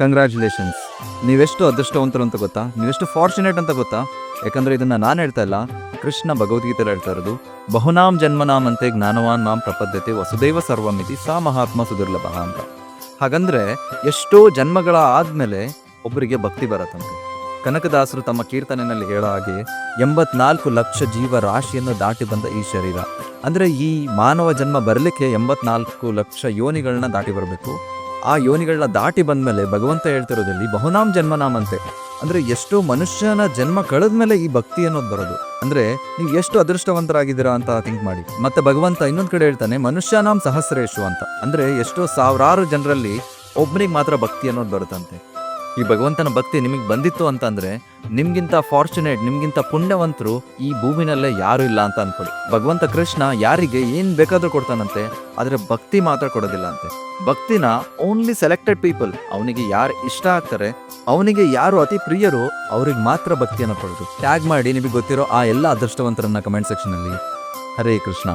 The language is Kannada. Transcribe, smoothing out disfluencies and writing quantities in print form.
ಕಂಗ್ರ್ಯಾಚುಲೇಷನ್ಸ್. ನೀವೆಷ್ಟು ಅದೃಷ್ಟವಂತರು ಅಂತ ಗೊತ್ತಾ, ನೀವೆಷ್ಟು ಫಾರ್ಚುನೇಟ್ ಅಂತ ಗೊತ್ತಾ? ಯಾಕಂದರೆ ಇದನ್ನು ನಾನು ಹೇಳ್ತಾ ಇಲ್ಲ, ಕೃಷ್ಣ ಭಗವದ್ಗೀತೆಯಲ್ಲಿ ಹೇಳ್ತಾ ಇರೋದು. ಬಹುನಾಂ ಜನ್ಮನಾಮಂತೆ ಜ್ಞಾನವಾನ್ ಮಾಂ ಪ್ರಪದ್ಯತೆ ವಸುದೈವ ಸರ್ವಮಿತಿ ಸಾ ಮಹಾತ್ಮ ಸುದುರ್ಲಭ ಅಂತ. ಹಾಗಂದ್ರೆ ಎಷ್ಟೋ ಜನ್ಮಗಳ ಆದಮೇಲೆ ಒಬ್ಬರಿಗೆ ಭಕ್ತಿ ಬರತ್ತಂತೆ. ಕನಕದಾಸರು ತಮ್ಮ ಕೀರ್ತನೆಯಲ್ಲಿ ಹೇಳೋ ಹಾಗೆ 84 ಲಕ್ಷ ಜೀವ ರಾಶಿಯನ್ನು ದಾಟಿ ಬಂದ ಈ ಶರೀರ, ಅಂದರೆ ಈ ಮಾನವ ಜನ್ಮ ಬರಲಿಕ್ಕೆ 84 ಲಕ್ಷ ಯೋನಿಗಳನ್ನ ದಾಟಿ ಬರಬೇಕು. ಆ ಯೋನಿಗಳನ್ನ ದಾಟಿ ಬಂದಮೇಲೆ ಭಗವಂತ ಹೇಳ್ತಿರೋದಲ್ಲಿ ಬಹುನಾಂ ಜನ್ಮನಾಮಂತೆ, ಅಂದರೆ ಎಷ್ಟೋ ಮನುಷ್ಯನ ಜನ್ಮ ಕಳೆದ್ಮೇಲೆ ಈ ಭಕ್ತಿ ಅನ್ನೋದು ಬರೋದು. ಅಂದರೆ ನೀವು ಎಷ್ಟು ಅದೃಷ್ಟವಂತರಾಗಿದ್ದೀರಾ ಅಂತ ಥಿಂಕ್ ಮಾಡಿ. ಮತ್ತೆ ಭಗವಂತ ಇನ್ನೊಂದು ಕಡೆ ಹೇಳ್ತಾನೆ ಮನುಷ್ಯನಾಂ ಸಹಸ್ರೇಶು ಅಂತ, ಅಂದರೆ ಎಷ್ಟೋ ಸಾವಿರಾರು ಜನರಲ್ಲಿ ಒಬ್ಬನಿಗೆ ಮಾತ್ರ ಭಕ್ತಿ ಅನ್ನೋದು ಬರುತ್ತಂತೆ. ಈ ಭಗವಂತನ ಭಕ್ತಿ ನಿಮಗೆ ಬಂದಿತ್ತು ಅಂತಂದರೆ ನಿಮಗಿಂತ ಫಾರ್ಚುನೇಟ್, ನಿಮಗಿಂತ ಪುಣ್ಯವಂತರು ಈ ಭೂಮಿನಲ್ಲೇ ಯಾರೂ ಇಲ್ಲ ಅಂತ ಅಂದ್ಕೊಳ್ಳಿ. ಭಗವಂತ ಕೃಷ್ಣ ಯಾರಿಗೆ ಏನು ಬೇಕಾದರೂ ಕೊಡ್ತಾನಂತೆ, ಆದರೆ ಭಕ್ತಿ ಮಾತ್ರ ಕೊಡೋದಿಲ್ಲ ಅಂತೆ. ಭಕ್ತಿನ ಓನ್ಲಿ ಸೆಲೆಕ್ಟೆಡ್ ಪೀಪಲ್, ಅವನಿಗೆ ಯಾರು ಇಷ್ಟ ಆಗ್ತಾರೆ, ಅವನಿಗೆ ಯಾರು ಅತಿ ಪ್ರಿಯರು, ಅವ್ರಿಗೆ ಮಾತ್ರ ಭಕ್ತಿಯನ್ನು ಕೊಡೋದು. ಟ್ಯಾಗ್ ಮಾಡಿ ನಿಮಗೆ ಗೊತ್ತಿರೋ ಆ ಎಲ್ಲ ಅದೃಷ್ಟವಂತರನ್ನ ಕಮೆಂಟ್ ಸೆಕ್ಷನಲ್ಲಿ. ಹರೇ ಕೃಷ್ಣ.